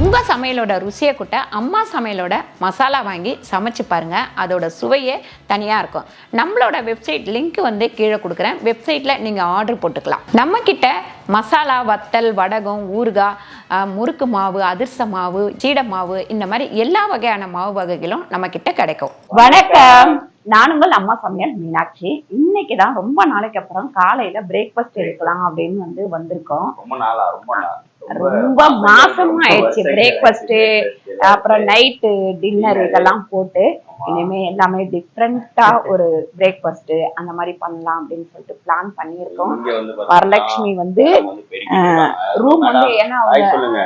உங்கள் சமையலோட ருசியை கூட்ட அம்மா சமையலோட மசாலா வாங்கி சமைச்சு பாருங்கள். அதோட சுவையே தனியாக இருக்கும். நம்மளோட வெப்சைட் லிங்க் வந்து கீழே கொடுக்குறேன். வெப்சைட்டில் நீங்கள் ஆர்டர் போட்டுக்கலாம். நம்மக்கிட்ட மசாலா, வத்தல், வடகம், ஊறுகாய், முறுக்கு மாவு, அதிர்ச மாவு, சீடை மாவு, இந்த மாதிரி எல்லா வகையான மாவு வகைகளும் நம்மக்கிட்ட கிடைக்கும். வணக்கம், நான் உங்கள் அம்மா சமையல் மீனாட்சி. இன்னைக்கு தான் ரொம்ப நாளைக்கு அப்புறம் காலையில பிரேக்ஃபாஸ்ட் எடுக்கலாம் அப்படின்னு வந்திருக்கோம். ரொம்ப மாசமா ஆயிடுச்சு பிரேக்ஃபாஸ்ட், அப்புறம் நைட்டு டின்னர் இதெல்லாம் போட்டு இனிமே எல்லாமே டிஃப்ரெண்டா ஒரு பிரேக்ஃபாஸ்ட் அந்த மாதிரி பண்ணலாம் அப்படின்னு சொல்லிட்டு பிளான் பண்ணியிருக்கோம். வரலட்சுமி ரூம் ஏன்னா அவங்க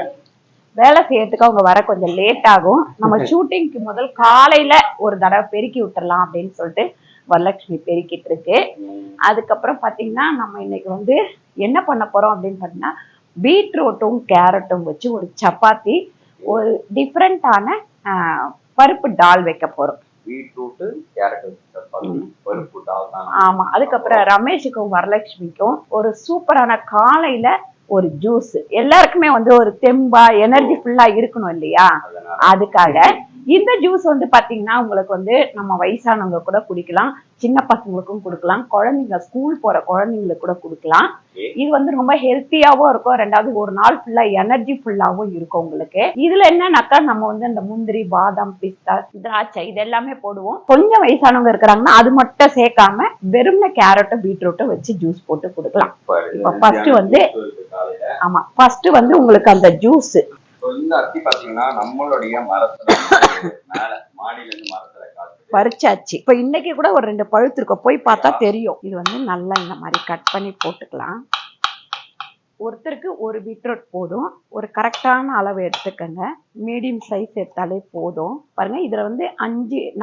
வேலை செய்யறதுக்கு அவங்க வர கொஞ்சம் லேட் ஆகும். நம்ம ஷூட்டிங்க்கு முதல் காலையில ஒரு தடவை பெருக்கி விட்டுறலாம் அப்படின்னு சொல்லிட்டு வரலட்சுமி பெருக்கிட்டு இருக்கு. அதுக்கப்புறம் பாத்தீங்கன்னா நம்ம இன்னைக்கு என்ன பண்ண போறோம் அப்படின்னு பாத்தீங்கன்னா பீட்ரூட்டும் கேரட்டும் வச்சு ஒரு சப்பாத்தி, ஒரு டிஃப்ரெண்டான பருப்பு டால் வைக்க போறோம். ஆமா, அதுக்கப்புறம் ரமேஷுக்கும் வரலட்சுமிக்கும் ஒரு சூப்பரான காலையில ஒரு ஜூஸ். எல்லாருக்குமே ஒரு தெம்பா எனர்ஜி ஃபுல்லா இருக்கணும் இல்லையா, அதுக்காக இந்த ஜூஸ் பாத்தீங்கன்னா உங்களுக்கு நம்ம வயசானவங்க கூட குடிக்கலாம், சின்ன பசங்களுக்கும் கொடுக்கலாம், குழந்தைங்க ஸ்கூல் போற குழந்தைங்களுக்கு கூட கொடுக்கலாம். இது ரொம்ப ஹெல்த்தியாவும் இருக்கும், ரெண்டாவது ஒரு நாள் ஃபுல்லா எனர்ஜி ஃபுல்லாவும் இருக்கும் உங்களுக்கு. இதுல என்னன்னாக்கா நம்ம இந்த முந்திரி, பாதாம், பிஸ்தா, திராட்சை இது எல்லாமே போடுவோம். கொஞ்சம் வயசானவங்க இருக்கிறாங்கன்னா அது மட்டும் சேர்க்காம வெறும் கேரட்டும் பீட்ரூட்டும் வச்சு ஜூஸ் போட்டு கொடுக்கலாம். இப்ப ஃபர்ஸ்ட் உங்களுக்கு அந்த ஜூஸ் நம்மளுடைய பறிச்சாச்சு. இப்ப இன்னைக்கு கூட ஒரு 2 பழுத்து இருக்க, போய் பார்த்தா தெரியும். இது நல்லா இந்த மாதிரி கட் பண்ணி போட்டுக்கலாம். ஒருத்தருக்கு ஒரு பீட்ரூட் போதும். ஒரு கரெக்டான அளவு எடுத்துக்கங்க, மீடியம் சைஸ் எடுத்தாலே போதும். பாருங்க, இதுல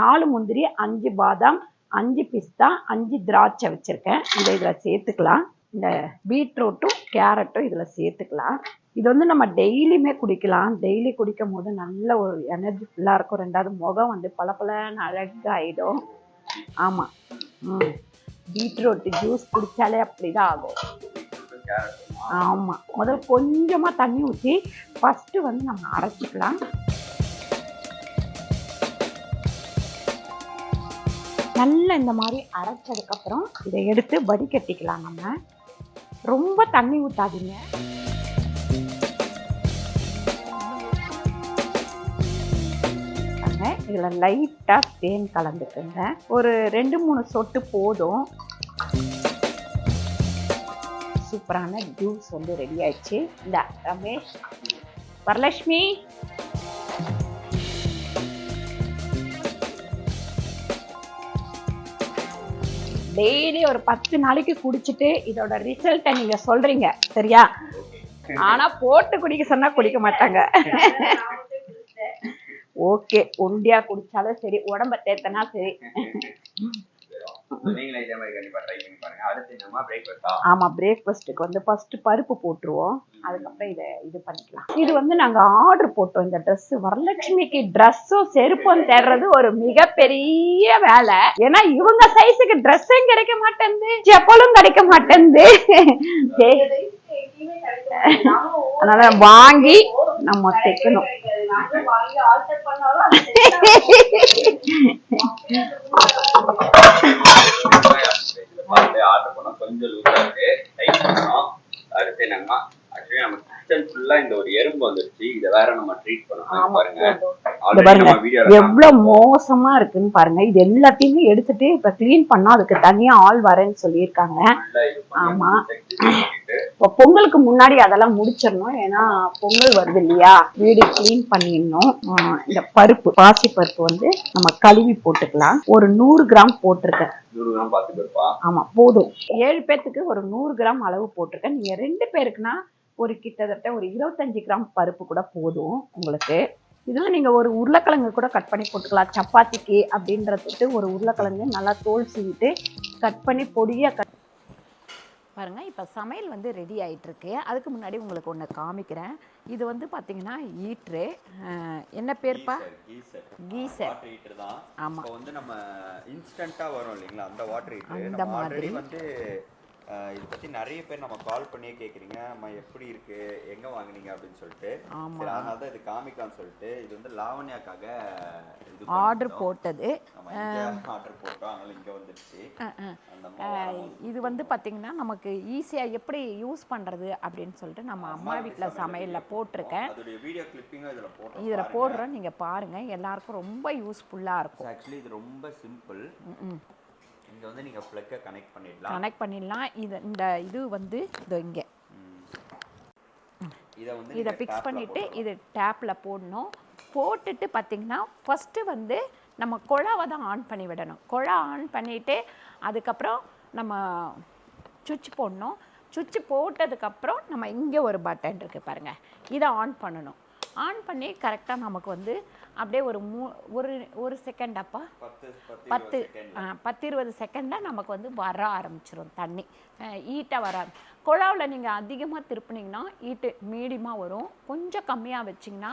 4 முந்திரி, 5 பாதாம், 5 பிஸ்தா, 5 திராட்சை வச்சிருக்கேன். இதுல சேர்த்துக்கலாம். இந்த பீட்ரூட்டும் கேரட்டும் இதுல சேர்த்துக்கலாம். இது நம்ம டெய்லியுமே குடிக்கலாம். டெய்லி குடிக்கும் போது நல்ல ஒரு எனர்ஜி ஃபுல்லா இருக்கும். ரெண்டாவது முகம் பளபளன்னு அழகாயிடும். ஆமா, பீட்ரூட் ஜூஸ் குடிச்சாலே அப்படிதான் ஆகும். ஆமா, முதல்ல கொஞ்சமா தண்ணி ஊற்றி ஃபர்ஸ்ட் நம்ம அரைச்சிக்கலாம். நல்லா இந்த மாதிரி அரைச்சதுக்கு அப்புறம் இதை எடுத்து வடிகட்டிக்கலாம். நம்ம ரொம்ப தண்ணி ஊத்தாதீங்க. இதுல லைட்டா தேன் கலந்துக்குங்க. ஒரு 2-3 சொட்டு போதும். சூப்பரான ஜூஸ் ரெடி ஆயிடுச்சு. இந்த ரமேஷ், வரலட்சுமி, டெய்லி ஒரு 10 நாளைக்கு குடிச்சிட்டு இதோட ரிசல்ட்டை நீங்க சொல்றீங்க, சரியா? ஆனா போட்டு குடிக்க சொன்னா குடிக்க மாட்டாங்க. ஓகே, ஒண்டியா குடிச்சாலும் சரி, உடம்ப தேத்தனா சரி. ஆமா, பிரேக்ஃபாஸ்ட்டுக்கு ஃபர்ஸ்ட் பருப்பு போட்டுருவோம். அதுக்கப்புறம் இது பண்ணிக்கலாம். இது நாங்க ஆர்டர் போட்டோம். இந்த ட்ரெஸ் வரலட்சுமிக்கு ட்ரெஸ்ஸும் செருப்பும் தேடுறது ஒரு மிகப்பெரிய வேலை. ஏன்னா இவங்க சைஸுக்கு ட்ரெஸ்ஸும் கிடைக்க மாட்டேங்குது, செப்பலும் கிடைக்க மாட்டேங்குது. அதனால வாங்கி நம்ம தைக்கணும். எவ்வளவு மோசமா இருக்குன்னு பாருங்க. இது எல்லாத்தையுமே எடுத்துட்டு இப்ப கிளீன் பண்ணா அதுக்கு தனியா ஆள் வரேன்னு சொல்லியிருக்காங்க. ஆமா, இப்ப பொங்கலுக்கு முன்னாடி அதெல்லாம் முடிச்சிடணும். ஏன்னா பொங்கல் வருது இல்லையா, வீடு கிளீன் பண்ணிடணும். இந்த பருப்பு, பாசி பருப்பு நம்ம கழுவி போட்டுக்கலாம். ஒரு 100 கிராம் போட்டிருக்கேன். ஆமா, போதும். 7 பேத்துக்கு ஒரு 100 கிராம் அளவு போட்டிருக்கேன். நீங்க 2 பேருக்குன்னா ஒரு கிட்டத்தட்ட ஒரு 25 கிராம் பருப்பு கூட போதும் உங்களுக்கு. இதுல நீங்க ஒரு உருளைக்கிழங்கு கூட கட் பண்ணி போட்டுக்கலாம் சப்பாத்திக்கு அப்படின்றதுக்கு. ஒரு உருளைக்கிழங்கு நல்லா தோல் சீவிட்டு கட் பண்ணி பொடியா பாருங்க. இப்போ சமையல் ரெடி ஆயிட்டு இருக்கு. அதுக்கு முன்னாடி உங்களுக்கு ஒன்று காமிக்கிறேன். இது பார்த்தீங்கன்னா ஈட்ரு. என்ன பேர்ப்பா? கீசர். ஆமாம், நம்ம இன்ஸ்டன்ட்டாக வரும் இல்லைங்களா, அந்த வாட்டர் ஹீட்டர். அந்த மாதிரி இதை பற்றி நிறைய பேர் நம்ம கால் பண்ணியே கேட்குறீங்க, அம்மா எப்படி இருக்கு, எங்கே வாங்குனீங்க அப்படின்னு சொல்லிட்டு. சரி, அதனால தான் இது காமிக்கலாம்னு சொல்லிட்டு இது வந்து லாவண்யாக்காக இது ஆர்டர் போட்டது. ஆர்டர் போட்டோம், அதனால இங்கே வந்துடுச்சு. இது வந்து பார்த்தீங்கன்னா நமக்கு ஈஸியாக எப்படி யூஸ் பண்ணுறது அப்படின்னு சொல்லிட்டு நம்ம அம்மா வீட்டில் சமையலில் போட்டிருக்கேன். அதோடைய வீடியோ கிளிப்பிங்கும் இதில் போடுறோம், நீங்கள் பாருங்கள். எல்லாருக்கும் ரொம்ப யூஸ்ஃபுல்லாக இருக்கும். ஆக்சுவலி இது ரொம்ப சிம்பிள். இங்க வந்து நீங்க ப்ளக்கை கனெக்ட் பண்ணிடலாம். இந்த இது வந்து இதோ இங்கே இதை ஃபிக்ஸ் பண்ணிவிட்டு இது டேப்பில் போடணும். போட்டுட்டு பார்த்திங்கன்னா ஃபஸ்ட்டு வந்து நம்ம குழாவை தான் ஆன் பண்ணி விடணும். குழா ஆன் பண்ணிவிட்டு அதுக்கப்புறம் நம்ம சுவிட்ச் போடணும். சுவிட்ச் போட்டதுக்கப்புறம் நம்ம இங்கே ஒரு பட்டன் இருக்குது பாருங்கள், இதை ஆன் பண்ணணும். ஆன் பண்ணி கரெக்டாக நமக்கு வந்து அப்படியே ஒரு செகண்ட் அப்பா 10-20 செகண்டில் நமக்கு வந்து வர ஆரம்பிச்சிடும் தண்ணி. ஈட்டாக வராது. குழாவில் நீங்கள் அதிகமாக திருப்பினீங்கன்னா ஈட்டு மீடியமாக வரும். கொஞ்சம் கம்மியாக வச்சிங்கன்னா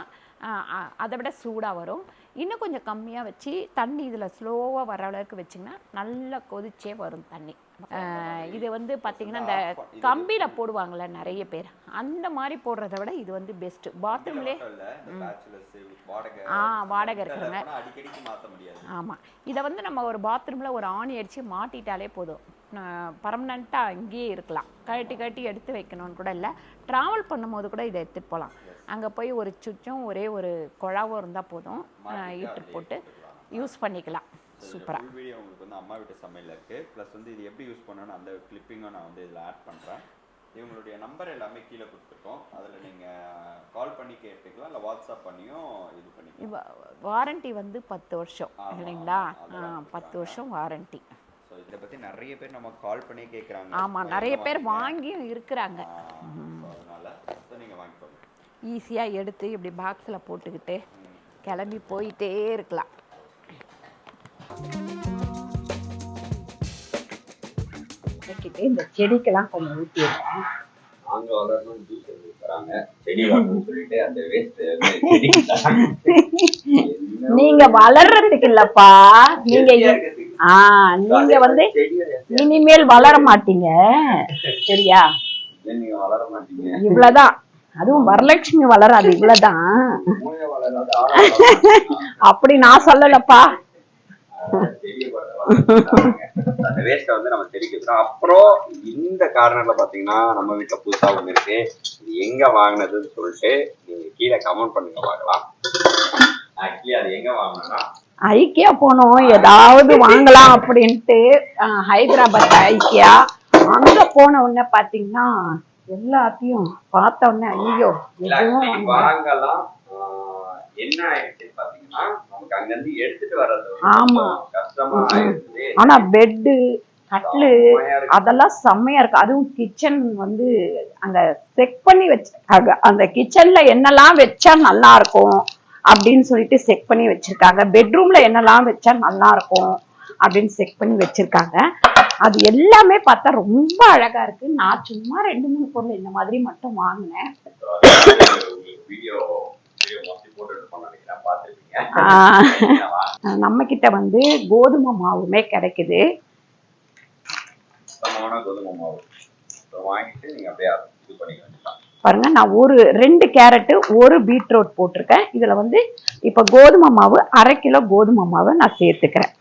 அதை விட சூடாக வரும். இன்னும் கொஞ்சம் கம்மியாக வச்சு தண்ணி இதில் ஸ்லோவாக வர அளவுக்கு வச்சிங்கன்னா நல்லா கொதிச்சே வரும் தண்ணி. இது வந்து பார்த்திங்கன்னா இந்த கம்பியில் போடுவாங்கள்ல நிறைய பேர், அந்த மாதிரி போடுறத விட இது வந்து பெஸ்ட்டு. பாத்ரூம்லேயே வாடகை இருக்கிறவங்க ஆமாம், இதை வந்து நம்ம ஒரு பாத்ரூமில் ஒரு ஆணி அடித்து மாட்டிட்டாலே போதும், பர்மனெண்ட்டாக இங்கேயே இருக்கலாம். கழட்டி எடுத்து வைக்கணும்னு கூட இல்லை. ட்ராவல் பண்ணும்போது கூட இதை எடுத்துகிட்டு போகலாம். அங்கே போய் ஒரு சுவிட்சும் ஒரே ஒரு குழாவும் இருந்தால் போதும், ஈட்டு போட்டு யூஸ் பண்ணிக்கலாம். சூப்பராக வீடியோ உங்களுக்கு வந்து அம்மா வீட்டு சமையல் இருக்குது. ப்ளஸ் வந்து இது எப்படி யூஸ் பண்ணணும்னு அந்த கிளிப்பிங்கும் நான் வந்து இதில் ஆட் பண்ணுறேன். இவங்களுடைய நம்பர் எல்லாமே கீழே கொடுத்துருக்கோம், அதில் நீங்கள் கால் பண்ணி கேட்டுக்கலாம், இல்லை வாட்ஸ்அப் பண்ணியும் இது பண்ணிக்கலாம். வாரண்ட்டி வந்து 10 வருஷம் இல்லைங்களா? 10 வருஷம் வாரண்ட்டி. ஸோ இதை பற்றி நிறைய பேர் நம்ம கால் பண்ணி கேட்குறாங்க. ஆமாம், நிறைய பேர் வாங்கியும் இருக்கிறாங்க. அதனால் நீங்கள் வாங்கிக்கோங்க. ஈஸியாக எடுத்து இப்படி பாக்ஸில் போட்டுக்கிட்டு கிளம்பி போயிட்டே இருக்கலாம். இந்த செடிக்கெல்லாம் கொஞ்சம் ஊற்றி இருக்கேன். நீங்க வளர்றதுக்கு இல்லப்பா, நீங்க வந்து இனிமேல் வளர மாட்டீங்க, சரியா? இவ்வளவுதான். அதுவும் வரலட்சுமி வளராது, இவ்வளவுதான். அப்படி நான் சொல்லலப்பா. அந்த வேஸ்ட்டை வந்து நம்ம தெரிவிக்கிறோம். அப்புறம் இந்த கார்னர்ல பாத்தீங்கன்னா நம்ம வீட்டுல புதுசா ஒண்ணு இருக்கு. இது எங்க வாங்கினதுன்னு சொல்லிட்டு நீங்க கீழே கமெண்ட் பண்ணுங்க பார்க்கலாம். ஆக்சுவலி அது எங்க வாங்கினா ஐக்கியா போனோம், ஏதாவது வாங்கலாம் அப்படின்ட்டு ஹைதராபாத் ஐக்கியா. அங்க போன உடனே பாத்தீங்கன்னா எல்லாத்தையும் பார்த்த உடனே ஐயோ எதுவும் வாங்கலாம். என்ன ஆயிடுச்சுன்னு பாத்தீங்கன்னா நமக்கு அங்க இருந்து எடுத்துட்டு வர்றது ஆமா கஷ்டமா ஆயிடுச்சு. ஆனா பெட்டு கட்லு அதெல்லாம் செம்மையா இருக்கு. அதுவும் கிச்சன் வந்து அங்க செக் பண்ணி வச்சிருக்காங்க. அந்த கிச்சன்ல என்னெல்லாம் வச்சா நல்லா இருக்கும் அப்படின்னு சொல்லிட்டு செக் பண்ணி வச்சிருக்காங்க. பெட்ரூம்ல என்னெல்லாம் வச்சா நல்லா இருக்கும் அப்படின்னு செக் பண்ணி வச்சிருக்காங்க. அது எல்லாமே பார்த்தா ரொம்ப அழகா இருக்கு. நான் சும்மா 2-3 பொருள் இந்த மாதிரி மட்டும் வாங்கினேன். நம்ம கிட்ட வந்து கோதுமை மாவுமே கிடைக்குது. பாருங்க, நான் 2 கேரட் 1 பீட்ரூட் போட்டிருக்கேன். இதுல வந்து இப்ப கோதுமை மாவு 1/2 கிலோ கோதுமை மாவு நான் சேர்த்துக்கிறேன்.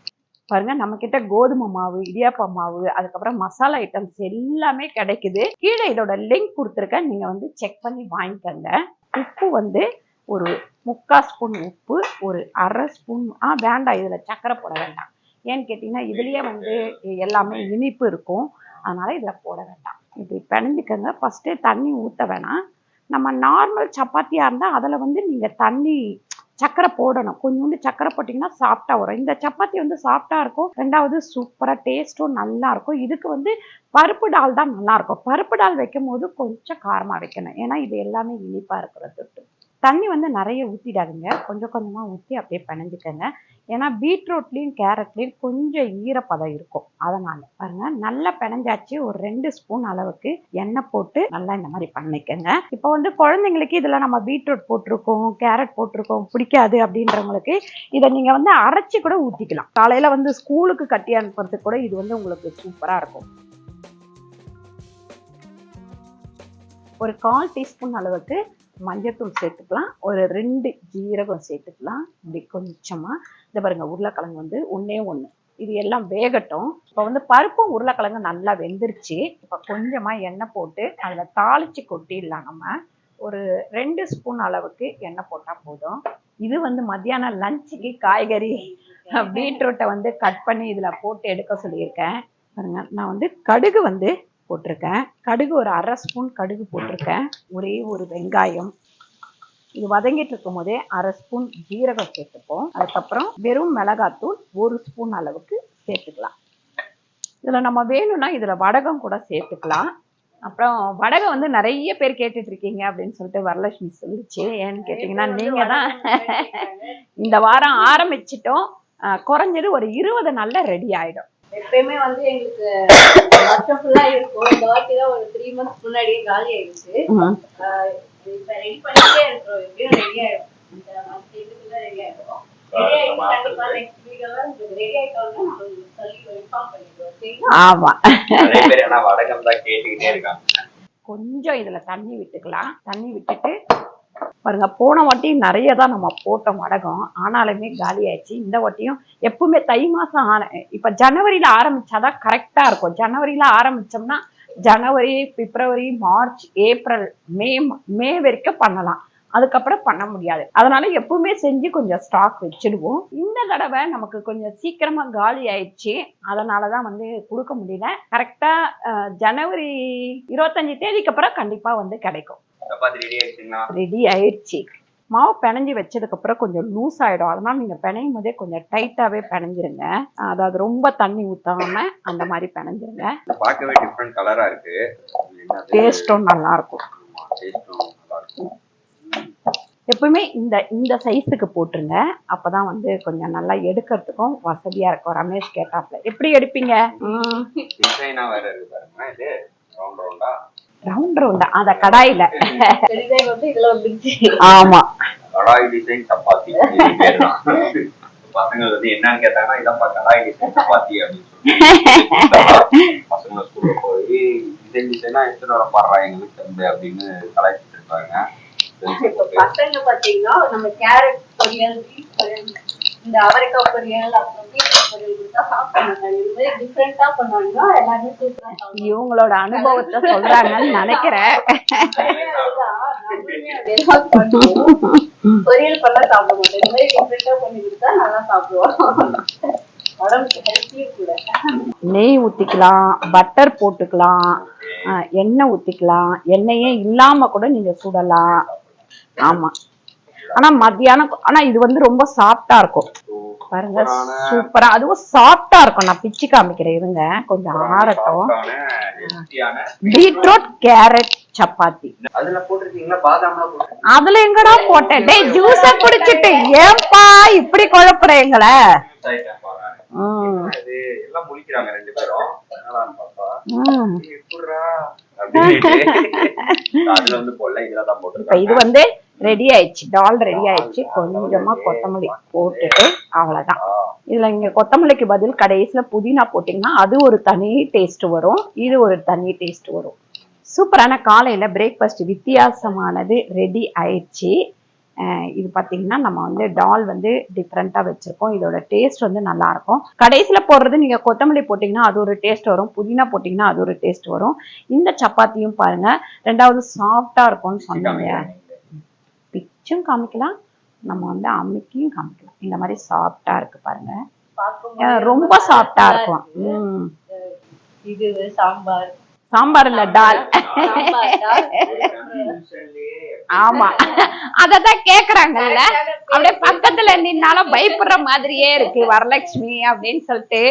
பாருங்க, நம்ம கிட்ட கோதுமை மாவு, இடியாப்ப மாவு, அதுக்கப்புறம் மசாலா ஐட்டம்ஸ் எல்லாமே கிடைக்குது. கீழே இதோட லிங்க் கொடுத்துருக்கேன், நீங்க வந்து செக் பண்ணி வாங்கிக்கோங்க. உப்பு வந்து ஒரு 3/4 ஸ்பூன் உப்பு, ஒரு 1/2 ஸ்பூன் வேண்டாம், இதுல சக்கரை போட வேண்டாம். ஏன்னு கேட்டீங்கன்னா இதுலயே வந்து எல்லாமே இனிப்பு இருக்கும், அதனால இதுல போட வேண்டாம். இப்படி பிணைஞ்சுக்கோங்க. ஃபர்ஸ்டே தண்ணி ஊற்ற வேணாம். நம்ம நார்மல் சப்பாத்தியா இருந்தா அதுல வந்து நீங்க தண்ணி சக்கரை போடணும். கொஞ்சோண்டு சக்கரை போட்டிங்கன்னா சாஃப்டா வரும். இந்த சப்பாத்தி வந்து சாஃப்டா இருக்கும். 2வது சூப்பரா டேஸ்ட்டும் நல்லா இருக்கும். இதுக்கு வந்து பருப்பு டால் தான் நல்லா இருக்கும். பருப்பு டால் வைக்கும் போது கொஞ்சம் காரமா வைக்கணும், ஏன்னா இது எல்லாமே இனிப்பா இருக்கிறது. தண்ணி வந்து நிறைய ஊற்றிடாதுங்க, கொஞ்சம் கொஞ்சமா ஊற்றி அப்படியே பிணைஞ்சுக்கோங்க. ஏன்னா பீட்ரூட்லேயும் கேரட்லேயும் கொஞ்சம் ஈரப்பதம் இருக்கும், அதனால பாருங்க. நல்லா பிணைஞ்சாச்சு. ஒரு 2 ஸ்பூன் அளவுக்கு எண்ணெய் போட்டு நல்லா இந்த மாதிரி பண்ணிக்கோங்க. இப்போ வந்து குழந்தைங்களுக்கு இதில் நம்ம பீட்ரூட் போட்டிருக்கோம், கேரட் போட்டிருக்கோம், பிடிக்காது அப்படின்றவங்களுக்கு இதை நீங்கள் வந்து அரைச்சி கூட ஊற்றிக்கலாம். காலையில் வந்து ஸ்கூலுக்கு கட்டி அனுப்புறதுக்கு கூட இது வந்து உங்களுக்கு சூப்பராக இருக்கும். ஒரு 1/4 டீஸ்பூன் அளவுக்கு மஞ்சள்தூள் சேர்த்துக்கலாம், ஒரு 2 ஜீரகம் சேர்த்துக்கலாம். இப்படி கொஞ்சமாக இந்த பாருங்க, உருளைக்கிழங்கு வந்து 1 இது எல்லாம் வேகட்டும். இப்போ வந்து பருப்பும் உருளைக்கிழங்கு நல்லா வெந்துருச்சு. இப்போ கொஞ்சமாக எண்ணெய் போட்டு அதில் தாளித்து கொட்டிடலாம். நம்ம ஒரு 2 ஸ்பூன் அளவுக்கு எண்ணெய் போட்டால் போதும். இது வந்து மத்தியானம் லஞ்சுக்கு காய்கறி பீட்ரூட்டை வந்து கட் பண்ணி இதில் போட்டு எடுக்க சொல்லியிருக்கேன். பாருங்க, நான் வந்து கடுகு வந்து போட்டிருக்கேன். கடுகு ஒரு 1/2 ஸ்பூன் கடுகு போட்டிருக்கேன். ஒரே ஒரு வெங்காயம். இது வதங்கிட்டு இருக்கும் போதே 1/2 ஸ்பூன் ஜீரகம் சேர்த்துப்போம். அதுக்கப்புறம் வெறும் மிளகாத்தூள் 1 ஸ்பூன் அளவுக்கு சேர்த்துக்கலாம். இதில் நம்ம வேணும்னா இதில் வடகம் கூட சேர்த்துக்கலாம். அப்புறம் வடகம் வந்து நிறைய பேர் கேட்டுட்டு இருக்கீங்க அப்படின்னு சொல்லிட்டு வரலட்சுமி சொல்லிச்சு. ஏன்னு கேட்டிங்கன்னா, நீங்கள் தான் இந்த வாரம் ஆரம்பிச்சிட்டோம். குறைஞ்சது ஒரு 20 நாளில் ரெடி ஆகிடும். எப்பயுமே வந்து எங்களுக்கு வருஷம் ஃபுல்லா இருக்கும். இந்த வாட்டி தான் ஒரு 3 months முன்னாடியே காலி ஆயிடுச்சு. இப்ப ரெடி பண்ணிட்டே இருக்கோம். எப்படியும் ரெடி ஆயிடும். இந்த மந்த் இதுக்குள்ள ரெடி ஆயிடும். ரெடி ஆயிட்டு கண்டிப்பா நெக்ஸ்ட் வீக் எல்லாம் ரெடி ஆயிட்டோம்னா நம்ம சொல்லி இன்ஃபார்ம் பண்ணிடுவோம். ஆமா, நிறைய பேர் என்ன வடகம் தான் கேட்டுக்கிட்டே இருக்காங்க. கொஞ்சம் இதுல தண்ணி விட்டுக்கலாம். தண்ணி விட்டுட்டு பாருங்க, போன வாட்டியும் நிறைய தான் நம்ம போட்டோம் வடகம், ஆனாலுமே காலி ஆயிடுச்சு. இந்த வாட்டியும் எப்பவுமே தை மாசம் இப்ப ஜனவரியில ஆரம்பிச்சாதான் கரெக்டா இருக்கும். ஜனவரியில ஆரம்பிச்சோம்னா ஜனவரி, பிப்ரவரி, மார்ச், ஏப்ரல், மே வரைக்கும் பண்ணலாம். அதுக்கப்புறம் பண்ண முடியாது. அதனால எப்பவுமே செஞ்சு கொஞ்சம் ஸ்டாக் வச்சிடுவோம். இந்த தடவை நமக்கு கொஞ்சம் சீக்கிரமா காலி ஆயிடுச்சு. அதனாலதான் வந்து கொடுக்க முடியல. கரெக்டா ஜனவரி 25 தேதிக்கு அப்புறம் கண்டிப்பா வந்து கிடைக்கும். ரெடி ஆயிடுச்சு. மாவு பிணைஞ்சி வச்சதுக்கு அப்புறம் கொஞ்சம் லூஸ் ஆயிடும். அதனால நீங்க பிணையும் போதே கொஞ்சம் டைட்டாவே பிணைஞ்சிருங்க. அதாவது ரொம்ப தண்ணி ஊத்தாம அந்த மாதிரி பிணைஞ்சிருங்க. பார்க்கவே டிஃபரண்ட் கலரா இருக்கு. டேஸ்டும் நல்லா இருக்கும். எப்பவுமே இந்த சைஸுக்கு போட்டுருங்க. அப்பதான் வந்து கொஞ்சம் நல்லா எடுக்கிறதுக்கும் வசதியா இருக்கும். ரமேஷ் கேட்டாப்ல எப்படி எடுப்பீங்க? டிசைனா வேற இருக்கு பாருங்க. இது ரவுண்ட் ரவுண்டா அத கடாயில டிசைன் வந்து இதுல வந்துருச்சு. ஆமா, கடாய் டிசைன் சப்பாத்தி. பசங்க வந்து என்னன்னு கேட்டாங்கன்னா, இதப்பா கடாய் டிசைன் சப்பாத்தி அப்படின்னு சொல்லி பசங்க ஸ்கூல்ல போய் டிசைனா எடுத்துட்டு வர பாடுறா எங்களுக்கு தம்பி அப்படின்னு கலாய்ச்சிட்டு இருப்பாங்க. பசங்க பாத்தீங்கன்னா நம்ம கேரட் பொரியல், பீஸ் பொரியல், இந்த அவரைக்காய் பொரியல், அப்புறம் பீட்ரூட் பொரியல் கொடுத்தா சாப்பிடுவாங்க. இது மாதிரி டிஃப்ரெண்டா பண்ணுவாங்க. எல்லாருமே சூப்பரா சாப்பிடுவாங்க. இவங்களோட அனுபவத்தை சொல்றாங்கன்னு நினைக்கிறேன். பொரியல் பண்ணா சாப்பிட மாட்டோம். இந்த மாதிரி டிஃப்ரெண்டா பண்ணி கொடுத்தா நல்லா சாப்பிடுவோம். உடம்புக்கு ஹெல்த்தியும் கூட. நெய் ஊத்திக்கலாம், பட்டர் போட்டுக்கலாம், எண்ணெய் ஊத்திக்கலாம். எண்ணெயே இல்லாம கூட நீங்க சுடலாம். ஆமா, ஆனா மத்தியானம் இது வந்து ரொம்ப சாஃப்டா இருக்கும். பாருங்க, சூப்பரா, அதுவும் சாஃப்டா இருக்கும். நான் பிச்சு காமிக்கிறேன் இருங்க, கொஞ்சம் ஆறட்டும். பீட்ரூட் கேரட் சப்பாத்தி அதுல போட்டிருக்கீங்களா? பாதாம்லாம் போட்டு அதுல எங்கடா போட்டேன்? டேய், ஜூஸ குடிச்சிட்டு ஏன்பா இப்படி குழப்புறீங்களே? எல்லாம் முழிக்கிறாங்க ரெண்டு பேரும். இது வந்து ரெடி ஆயிடுச்சு. டால் ரெடி ஆயிடுச்சு. கொஞ்சமா கொத்தமல்லி போட்டுட்டு அவ்வளவுதான். இதுல நீங்க கொத்தமல்லிக்கு பதில் கடைசியில புதினா போட்டீங்கன்னா அது ஒரு தனி டேஸ்ட் வரும். இது ஒரு தனி டேஸ்ட் வரும். சூப்பரான காலையில பிரேக்ஃபாஸ்ட் வித்தியாசமானது ரெடி ஆயிடுச்சு. இது பார்த்தீங்கன்னா நம்ம வந்து டால் வந்து டிஃப்ரெண்ட்டாக வச்சுருக்கோம். இதோட டேஸ்ட் வந்து நல்லாயிருக்கும். கடைசியில் போடுறது நீங்கள் கொத்தமல்லி போட்டிங்கன்னா அது ஒரு டேஸ்ட் வரும், புதினா போட்டிங்கன்னா அது ஒரு டேஸ்ட் வரும். இந்த சப்பாத்தியும் பாருங்கள், ரெண்டாவது சாஃப்டாக இருக்கும்னு சொன்னாங்க. பிச்சும் காமிக்கலாம், நம்ம வந்து அம்மிக்கையும் காமிக்கலாம். இந்த மாதிரி சாஃப்டாக இருக்குது பாருங்கள், ரொம்ப சாஃப்டாக இருக்கும். இது சாம்பார் சாம்பார் இல்ல, டால். ஆமா, அததான் கேக்குறாங்கல்ல. அப்படியே பக்கத்துல நின்னாலும் பயப்படுற மாதிரியே இருக்கு வரலட்சுமி அப்படின்னு சொல்லிட்டு.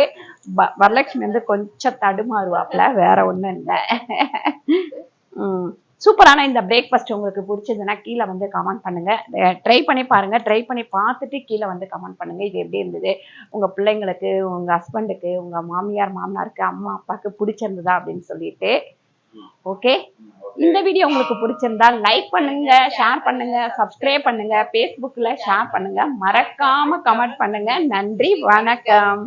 வரலட்சுமி வந்து கொஞ்சம் தடுமாறுவாப்ல, வேற ஒண்ணும் இல்லை. சூப்பரான இந்த பிரேக்ஃபாஸ்ட் உங்களுக்கு பிடிச்சதுன்னா கீழே வந்து கமெண்ட் பண்ணுங்க. ட்ரை பண்ணி பாருங்க. ட்ரை பண்ணி பார்த்துட்டு கீழே வந்து கமெண்ட் பண்ணுங்க இது எப்படி இருந்தது, உங்க பிள்ளைங்களுக்கு, உங்க ஹஸ்பண்டுக்கு, உங்க மாமியார் மாமனாருக்கு, அம்மா அப்பாவுக்கு பிடிச்சிருந்ததா அப்படின்னு சொல்லிட்டு. ஓகே, இந்த வீடியோ உங்களுக்கு பிடிச்சிருந்தா லைக் பண்ணுங்க, ஷேர் பண்ணுங்க, சப்ஸ்கிரைப் பண்ணுங்க, ஃபேஸ்புக்ல ஷேர் பண்ணுங்க, மறக்காம கமெண்ட் பண்ணுங்க. நன்றி, வணக்கம்.